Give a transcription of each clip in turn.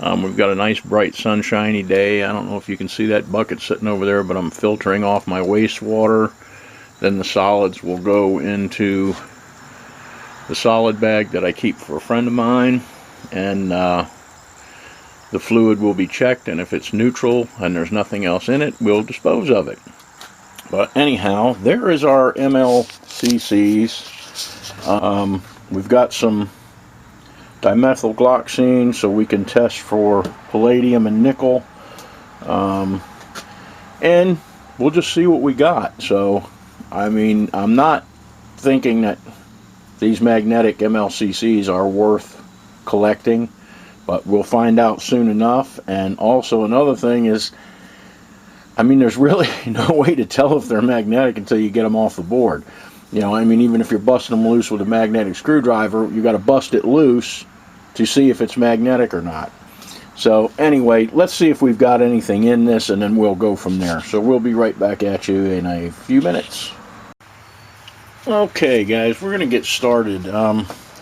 We've got a nice bright sunshiny day. I don't know if you can see that bucket sitting over there, but I'm filtering off my wastewater. Then the solids will go into the solid bag that I keep for a friend of mine, and the fluid will be checked, and if it's neutral and there's nothing else in it, we'll dispose of it. But anyhow, there is our MLCCs. We've got some dimethylglycine so we can test for palladium and nickel, and we'll just see what we got. So I mean, I'm not thinking that these magnetic MLCCs are worth collecting, but we'll find out soon enough. And also another thing is, I mean, there's really no way to tell if they're magnetic until you get them off the board. You know, I mean, even if you're busting them loose with a magnetic screwdriver, you got to bust it loose to see if it's magnetic or not. So anyway, let's see if we've got anything in this, and then we'll go from there. So we'll be right back at you in a few minutes. Okay guys, we're going to get started.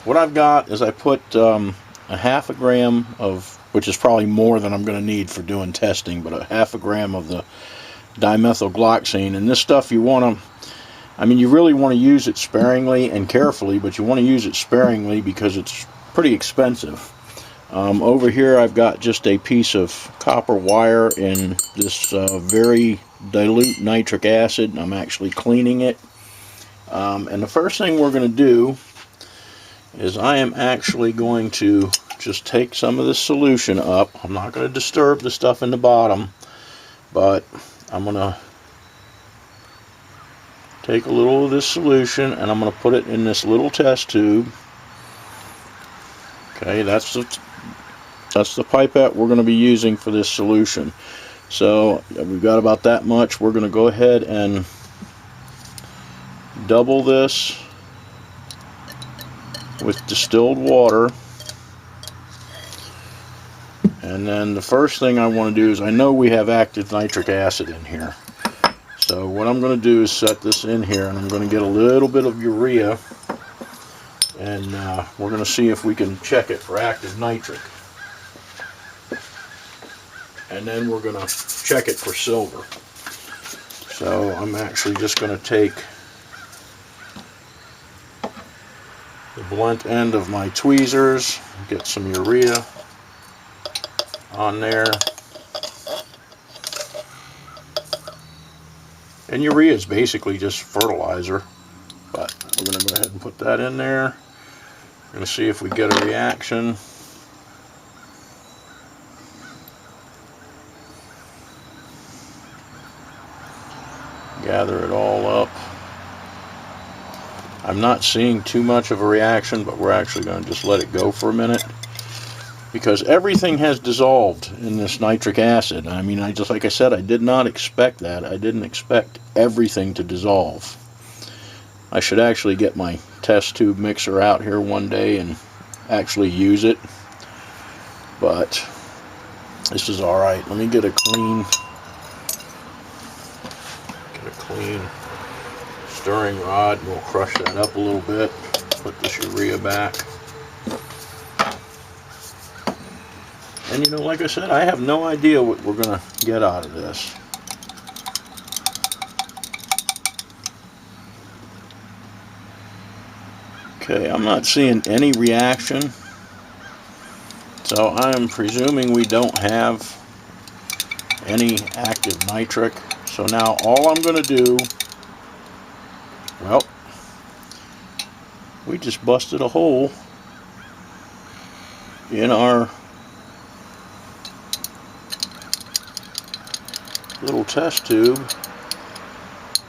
What I've got is I put a half a gram of, which is probably more than I'm going to need for doing testing, but a half a gram of the dimethylglycine. And this stuff, you want to, I mean, you really want to use it sparingly and carefully, but you want to use it sparingly because it's pretty expensive. Over here I've got just a piece of copper wire in this very dilute nitric acid. I'm actually cleaning it. And the first thing we're going to do is I am actually going to just take some of this solution up. I'm not going to disturb the stuff in the bottom, but I'm going to take a little of this solution and I'm going to put it in this little test tube. Okay, that's the pipette we're going to be using for this solution. So we've got about that much. We're going to go ahead and double this with distilled water. And then the first thing I want to do is, I know we have active nitric acid in here. So what I'm going to do is set this in here, and I'm going to get a little bit of urea, and we're going to see if we can check it for active nitric. And then we're going to check it for silver. So I'm actually just going to take the blunt end of my tweezers, get some urea on there. And urea is basically just fertilizer, but we're going to go ahead and put that in there. We're going to see if we get a reaction. Gather it all up. I'm not seeing too much of a reaction, but we're actually going to just let it go for a minute, because everything has dissolved in this nitric acid. I mean, like I said, I did not expect that. I didn't expect everything to dissolve. I should actually get my test tube mixer out here one day and actually use it, but this is all right. Let me get a clean stirring rod, and we'll crush that up a little bit. Put this urea back. And you know, like I said, I have no idea what we're going to get out of this. Okay, I'm not seeing any reaction, so I am presuming we don't have any active nitric. So now all I'm going to do, well, we just busted a hole in our little test tube,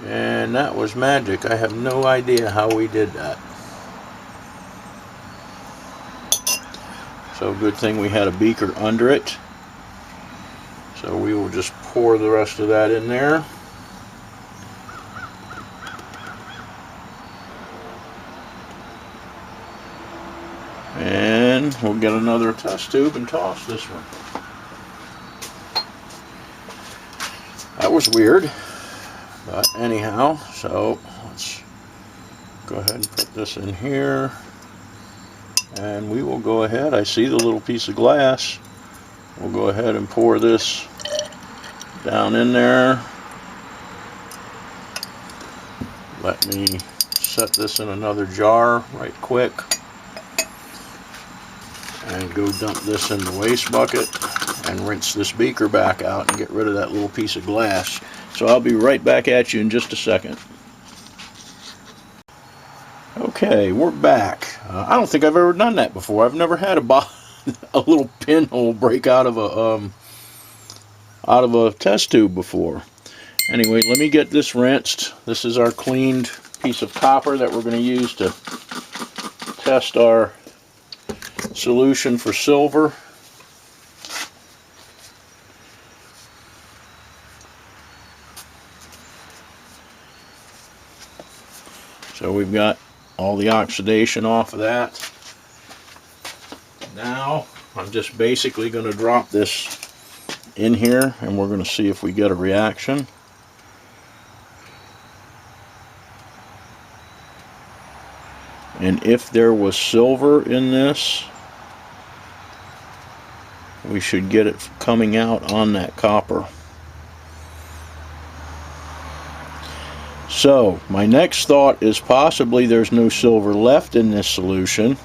and that was magic. I have no idea how we did that. So good thing we had a beaker under it. So we will just pour the rest of that in there. And we'll get another test tube and toss this one. That was weird, but anyhow, so let's go ahead and put this in here, and we will go ahead. I see the little piece of glass. we'll go ahead and pour this down in there. Let me set this in another jar right quick and go dump this in the waste bucket and rinse this beaker back out and get rid of that little piece of glass. So I'll be right back at you in just a second. Okay, we're back. I don't think I've ever done that before. I've never had a little pinhole break out of a test tube before. Anyway, let me get this rinsed. This is our cleaned piece of copper that we're going to use to test our solution for silver. So we've got all the oxidation off of that. Now I'm just basically going to drop this in here and we're going to see if we get a reaction. And if there was silver in this, we should get it coming out on that copper. So my next thought is possibly there's no silver left in this solution,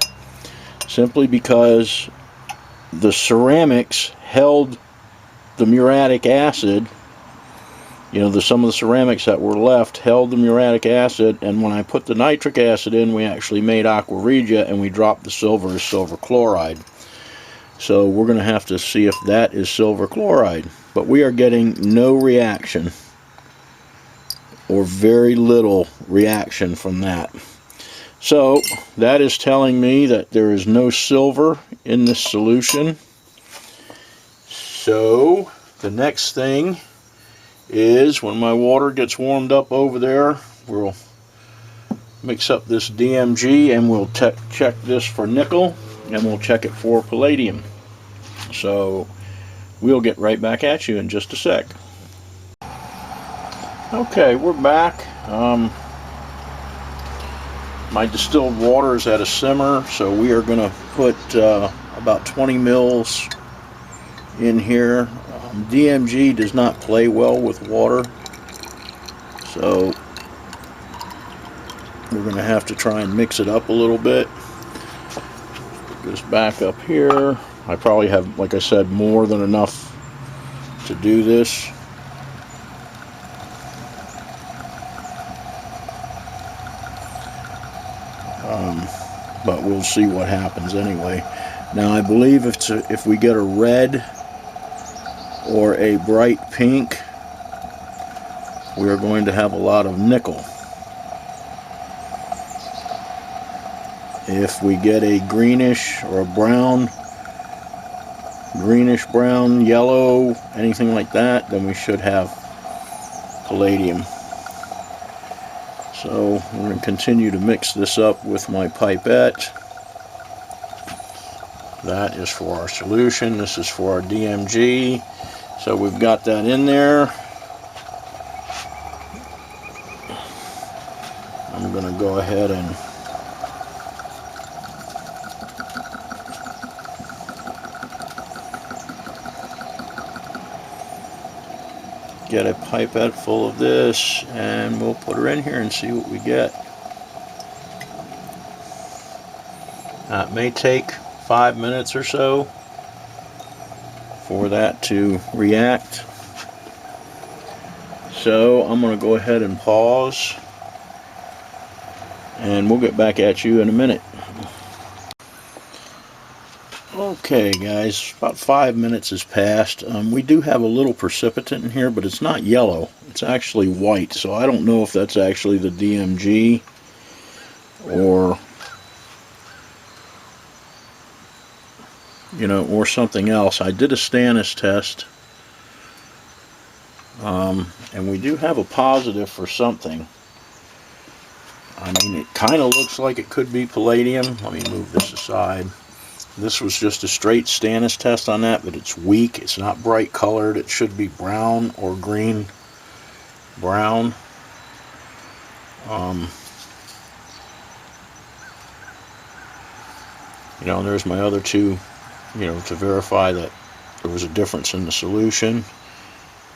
simply because the ceramics held the muriatic acid. You know, some of the ceramics that were left held the muriatic acid, and when I put the nitric acid in, we actually made aqua regia, and we dropped the silver as silver chloride. So we're going to have to see if that is silver chloride. But we are getting no reaction, or very little reaction from that. So that is telling me that there is no silver in this solution. So the next thing is, when my water gets warmed up over there, we'll mix up this DMG and we'll check this for nickel, and we'll check it for palladium. So we'll get right back at you in just a sec. Okay, we're back. My distilled water is at a simmer, so we are going to put about 20 mils in here. DMG does not play well with water, so we're going to have to try and mix it up a little bit. Put this back up here. I probably have, like I said, more than enough to do this. But we'll see what happens anyway. Now I believe if we get a red or a bright pink, we are going to have a lot of nickel. If we get a greenish or a brown, greenish brown, yellow, anything like that, then we should have palladium. So we're going to continue to mix this up with my pipette. That is for our solution. This is for our DMG. So we've got that in there. I'm going to go ahead and get a pipette full of this, and we'll put her in here and see what we get. Now, it may take 5 minutes or so for that to react. So I'm going to go ahead and pause, and we'll get back at you in a minute. Okay guys, about 5 minutes has passed. We do have a little precipitant in here, but it's not yellow. It's actually white, so I don't know if that's actually the DMG or, you know, or something else. I did a stannous test, and we do have a positive for something. I mean, it kind of looks like it could be palladium. Let me move this aside. This was just a straight stannous test on that, but it's weak. It's not bright colored. It should be brown or green brown. You know, and there's my other two, you know, to verify that there was a difference in the solution.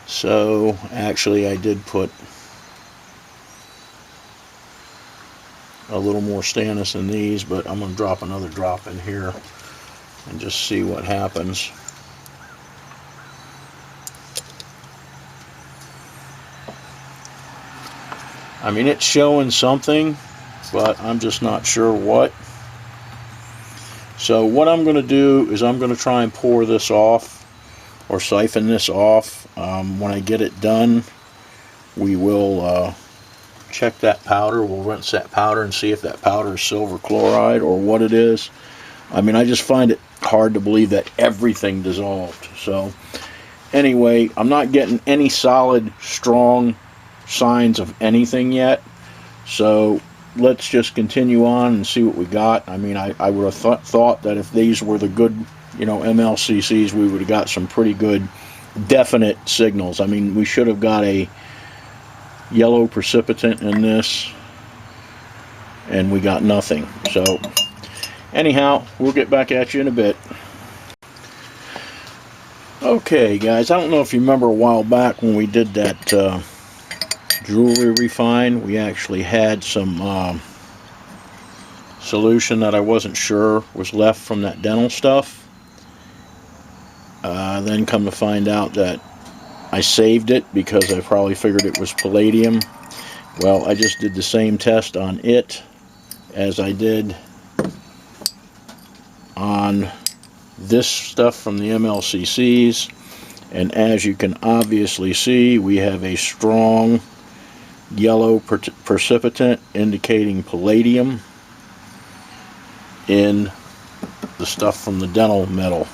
So actually I did put a little more stannous in these, but I'm going to drop another drop in here and just see what happens. I mean, it's showing something, but I'm just not sure what. So what I'm going to do is I'm going to try and pour this off, or siphon this off. When I get it done, we will check that powder. We'll rinse that powder and see if that powder is silver chloride or what it is. I mean, I just find it hard to believe that everything dissolved. So anyway, I'm not getting any solid, strong signs of anything yet. So let's just continue on and see what we got. I mean, I would have thought that if these were the good, MLCCs, we would have got some pretty good, definite signals. I mean, we should have got a yellow precipitant in this, and we got nothing. So anyhow, we'll get back at you in a bit. Okay guys, I don't know if you remember a while back when we did that jewelry refine, we actually had some solution that I wasn't sure was left from that dental stuff. Then come to find out that I saved it because I probably figured it was palladium. Well, I just did the same test on it as I did on this stuff from the MLCCs, and as you can obviously see, we have a strong yellow precipitant indicating palladium in the stuff from the dental metal,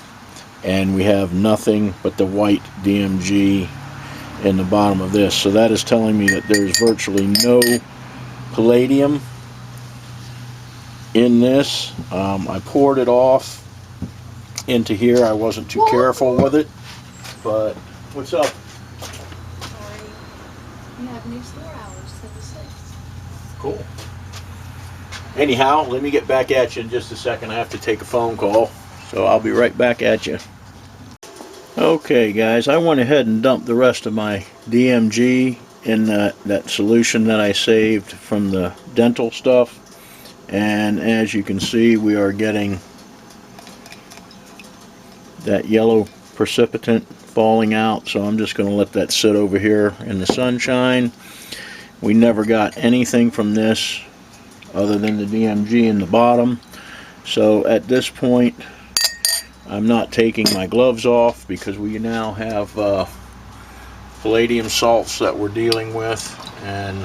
and we have nothing but the white DMG in the bottom of this. So that is telling me that there's virtually no palladium in this. I poured it off into here. I wasn't too careful with it, but what's up? Sorry. You have new store hours, 7 to 6. Cool. Anyhow, let me get back at you in just a second. I have to take a phone call, so I'll be right back at you. Okay guys, I went ahead and dumped the rest of my DMG in that solution that I saved from the dental stuff, and as you can see, we are getting that yellow precipitant falling out. So I'm just going to let that sit over here in the sunshine. We never got anything from this other than the DMG in the bottom. So at this point, I'm not taking my gloves off because we now have palladium salts that we're dealing with, and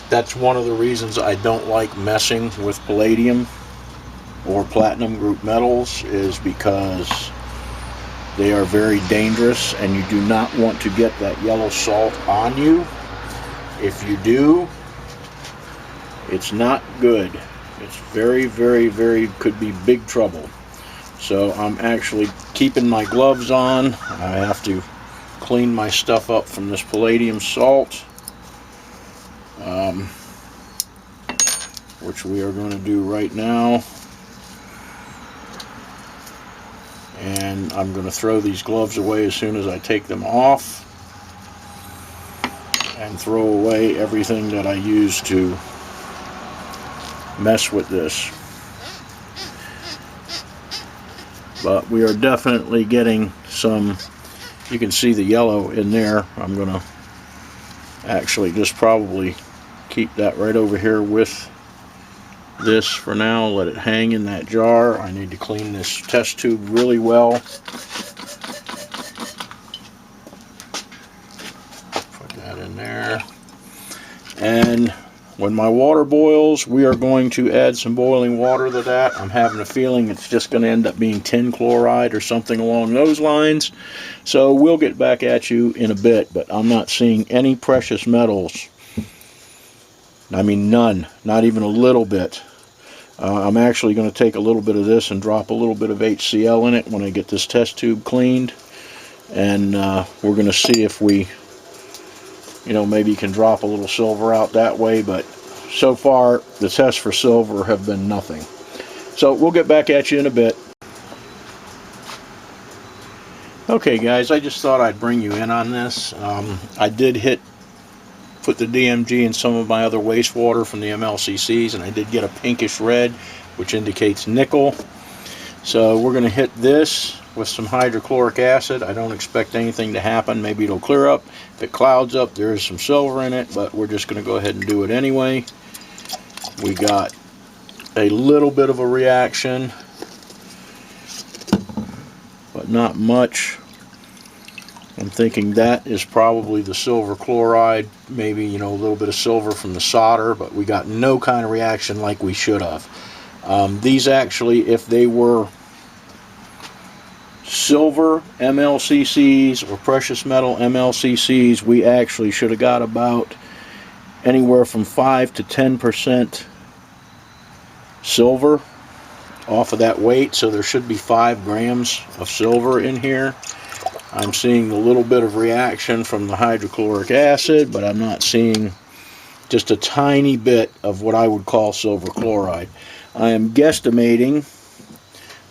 that's one of the reasons I don't like messing with palladium or platinum group metals, is because they are very dangerous and you do not want to get that yellow salt on you. If you do, it's not good. It's very, very, very, could be big trouble. So I'm actually keeping my gloves on. I have to clean my stuff up from this palladium salt, which we are going to do right now. And I'm going to throw these gloves away as soon as I take them off, and throw away everything that I used to mess with this. But we are definitely getting some, you can see the yellow in there. I'm going to actually just probably keep that right over here with this for now. Let it hang in that jar. I need to clean this test tube really well. Put that in there. And when my water boils, we are going to add some boiling water to that. I'm having a feeling it's just going to end up being tin chloride or something along those lines. So we'll get back at you in a bit, but I'm not seeing any precious metals. I mean, none, not even a little bit. I'm actually going to take a little bit of this and drop a little bit of HCl in it when I get this test tube cleaned, and we're going to see if we, maybe can drop a little silver out that way. But so far the tests for silver have been nothing. So we'll get back at you in a bit. Okay guys, I just thought I'd bring you in on this. I did put the DMG in some of my other wastewater from the MLCCs, and I did get a pinkish red, which indicates nickel. So we're going to hit this with some hydrochloric acid. I don't expect anything to happen. Maybe it'll clear up. If it clouds up, there is some silver in it, but we're just going to go ahead and do it anyway. We got a little bit of a reaction, but not much. I'm thinking that is probably the silver chloride, maybe, you know, a little bit of silver from the solder, but we got no kind of reaction like we should have. These actually, if they were silver MLCCs or precious metal MLCCs, we actually should have got about anywhere from 5 to 10% silver off of that weight, so there should be 5 grams of silver in here. I'm seeing a little bit of reaction from the hydrochloric acid, but I'm not seeing just a tiny bit of what I would call silver chloride. I am guesstimating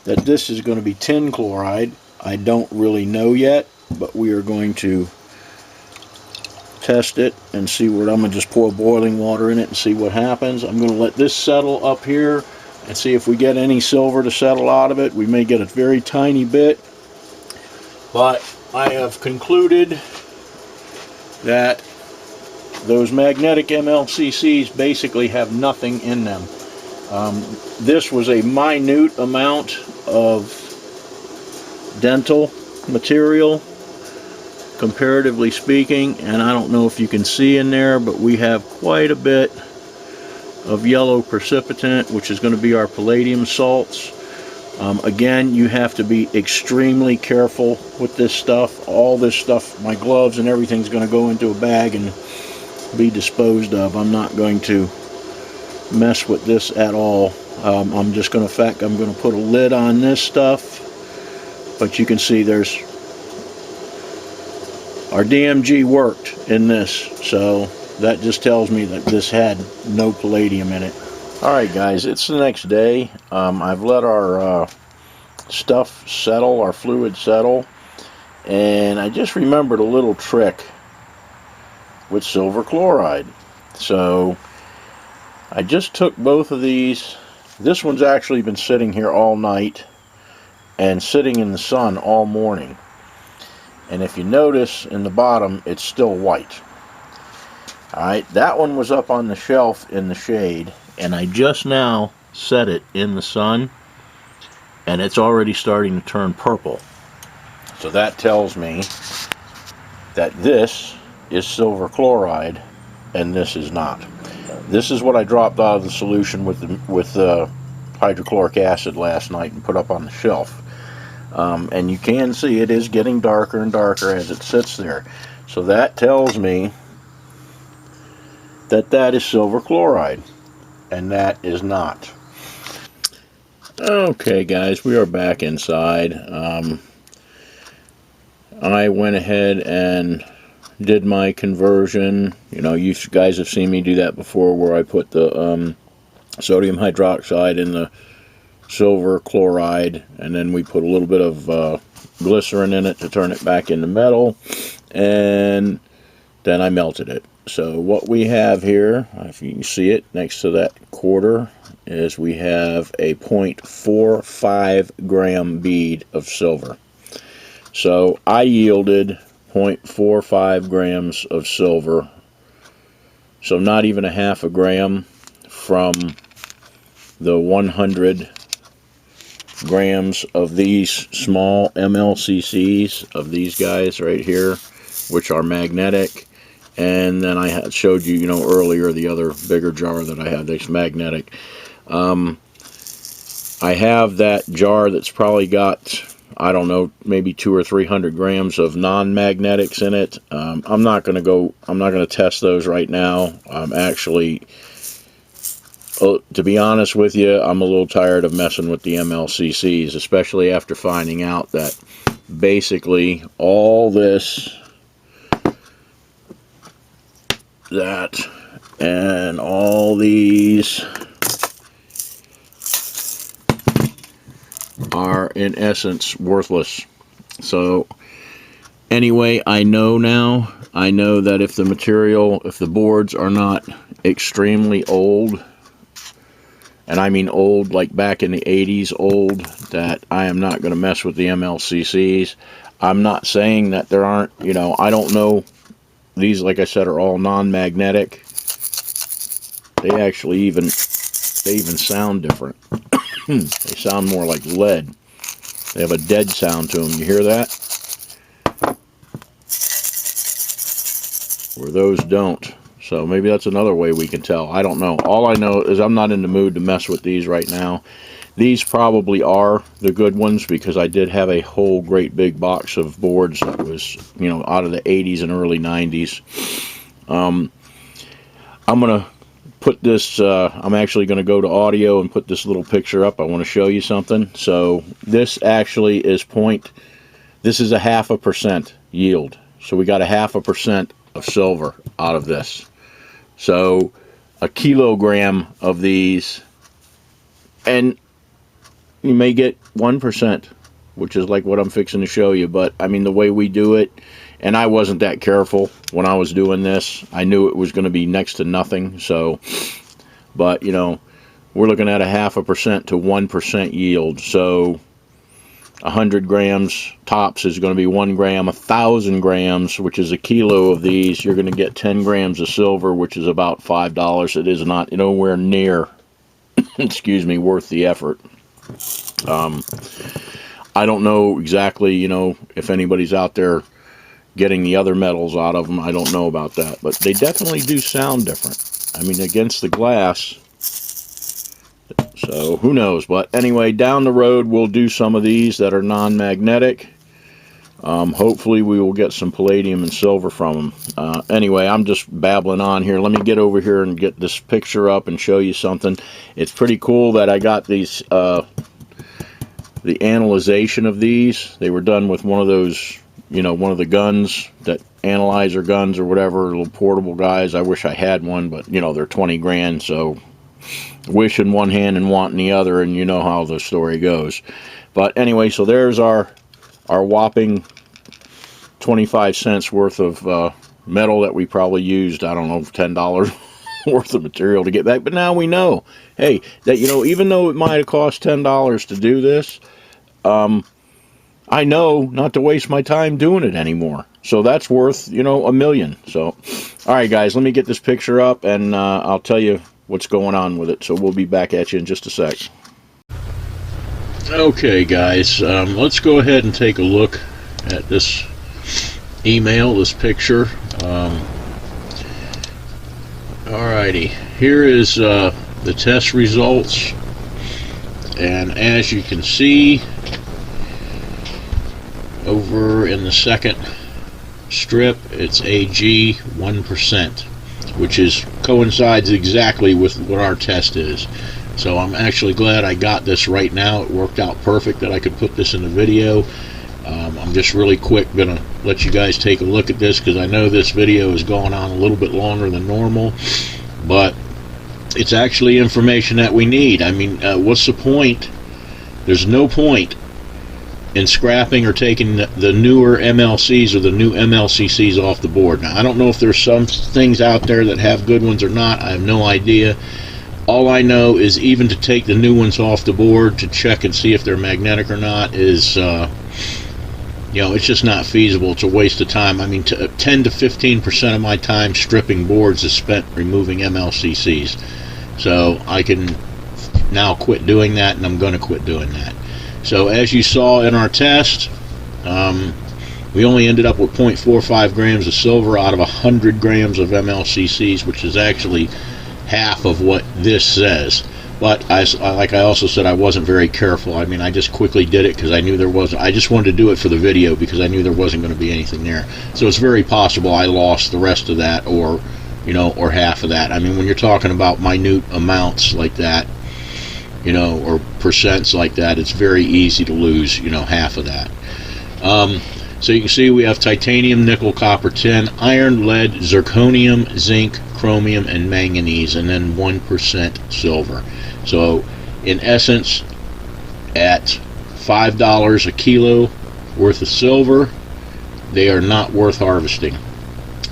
that this is going to be tin chloride. I don't really know yet, but we are going to test it and see what. I'm going to just pour boiling water in it and see what happens. I'm going to let this settle up here and see if we get any silver to settle out of it. We may get a very tiny bit, but I have concluded that those magnetic MLCCs basically have nothing in them. This was a minute amount of dental material, comparatively speaking, and I don't know if you can see in there, but we have quite a bit of yellow precipitant, which is going to be our palladium salts. Again, you have to be extremely careful with this stuff. All this stuff, my gloves and everything's going to go into a bag and be disposed of. I'm not going to mess with this at all. I'm just going to, I'm going to put a lid on this stuff, but you can see there's, our DMG worked in this, so that just tells me that this had no palladium in it. Alright guys, it's the next day. I've let our stuff settle, our fluid settle, and I just remembered a little trick with silver chloride. So I just took both of these. This one's actually been sitting here all night and sitting in the sun all morning, and if you notice in the bottom, it's still white. Alright, that one was up on the shelf in the shade, and I just now set it in the sun, and it's already starting to turn purple. So that tells me that this is silver chloride and this is not. This is what I dropped out of the solution with the hydrochloric acid last night and put up on the shelf. And you can see it is getting darker and darker as it sits there. So that tells me that that is silver chloride, and that is not. Okay guys, we are back inside. I went ahead and did my conversion. You know, you guys have seen me do that before, where I put the sodium hydroxide in the silver chloride, and then we put a little bit of glycerin in it to turn it back into metal, and then I melted it. So what we have here, if you can see it next to that quarter, is we have a 0.45 gram bead of silver. So I yielded 0.45 grams of silver, so not even a half a gram from the 100 grams of these small MLCCs, of these guys right here, which are magnetic. And then I had showed you, you know, earlier, the other bigger jar that I had that's magnetic. I have that jar that's probably got, I don't know, maybe 200 or 300 grams of non-magnetics in it. I'm not going to test those right now. I'm actually, to be honest with you, I'm a little tired of messing with the MLCCs, especially after finding out that basically all this, that, and all these are in essence worthless. So anyway, I know now. I know that if the boards are not extremely old, and I mean old like back in the 80s old, that I am not going to mess with the MLCCs. I'm not saying that there aren't, I don't know. These, like I said, are all non-magnetic. They actually even sound different. They sound more like lead. They have a dead sound to them. You hear that? Where those don't. So maybe that's another way we can tell. I don't know. All I know is I'm not in the mood to mess with these right now. These probably are the good ones because I did have a whole great big box of boards that was, out of the 80s and early 90s. I'm going to put this, I'm actually going to go to audio and put this little picture up. I want to show you something. So this actually is this is a 0.5% yield. So we got a 0.5% of silver out of this. So a kilogram of these, and you may get 1%, which is like what I'm fixing to show you. But I mean, the way we do it, and I wasn't that careful when I was doing this. I knew it was going to be next to nothing. So, but we're looking at a 0.5% to 1% yield. So 100 grams tops is going to be 1 gram. 1,000 grams, which is a kilo of these, you're going to get 10 grams of silver, which is about $5. It is not nowhere near, excuse me, worth the effort. I don't know exactly, if anybody's out there getting the other metals out of them. I don't know about that, but they definitely do sound different. I mean, against the glass. So who knows? But anyway, down the road we'll do some of these that are non-magnetic. Hopefully we will get some palladium and silver from them. Anyway, I'm just babbling on here. Let me get over here and get this picture up and show you something. It's pretty cool that I got these, the analyzation of these. They were done with one of those, one of the guns, that analyzer guns or whatever, little portable guys. I wish I had one, but they're 20 grand, so wish in one hand and want in the other, and you know how the story goes. But anyway, so there's our whopping 25 cents worth of metal that we probably used, I don't know, $10 worth of material to get back. But now we know, hey, that even though it might have cost $10 to do this, I know not to waste my time doing it anymore. So that's worth, $1 million. So, all right, guys, let me get this picture up, and I'll tell you what's going on with it. So we'll be back at you in just a sec. Okay, guys, let's go ahead and take a look at this email, this picture. Alrighty, here is the test results, and as you can see over in the second strip, it's AG 1%, which coincides exactly with what our test is. So I'm actually glad I got this right now. It worked out perfect that I could put this in the video. I'm just really quick gonna let you guys take a look at this, because I know this video is going on a little bit longer than normal, but it's actually information that we need. I mean, what's the point? There's no point in scrapping or taking the newer MLCs or the new MLCCs off the board. Now, I don't know if there's some things out there that have good ones or not. I have no idea. All I know is even to take the new ones off the board to check and see if they're magnetic or not is, it's just not feasible. It's a waste of time. I mean, 10 to 15% of my time stripping boards is spent removing MLCCs. So I can now quit doing that, and I'm going to quit doing that. So as you saw in our test, we only ended up with 0.45 grams of silver out of 100 grams of MLCCs, which is actually half of what this says. But like I also said, I wasn't very careful. I mean, I just quickly did it because I knew there wasn't. I just wanted to do it for the video because I knew there wasn't going to be anything there. So it's very possible I lost the rest of that, or or half of that. I mean, when you're talking about minute amounts like that, or percents like that, it's very easy to lose, half of that. So you can see we have titanium, nickel, copper, tin, iron, lead, zirconium, zinc, chromium, and manganese, and then 1% silver. So in essence, at $5 a kilo worth of silver, they are not worth harvesting.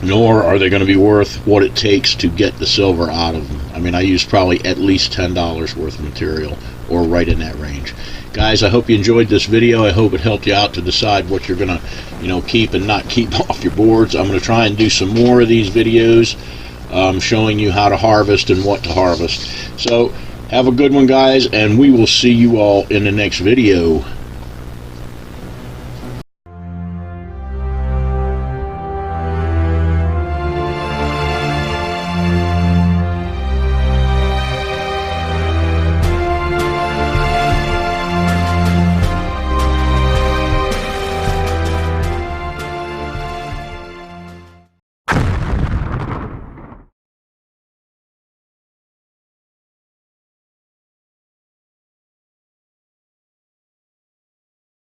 Nor are they going to be worth what it takes to get the silver out of them. I mean, I used probably at least $10 worth of material, or right in that range. Guys, I hope you enjoyed this video. I hope it helped you out to decide what you're going to, keep and not keep off your boards. I'm going to try and do some more of these videos showing you how to harvest and what to harvest. So, have a good one, guys, and we will see you all in the next video.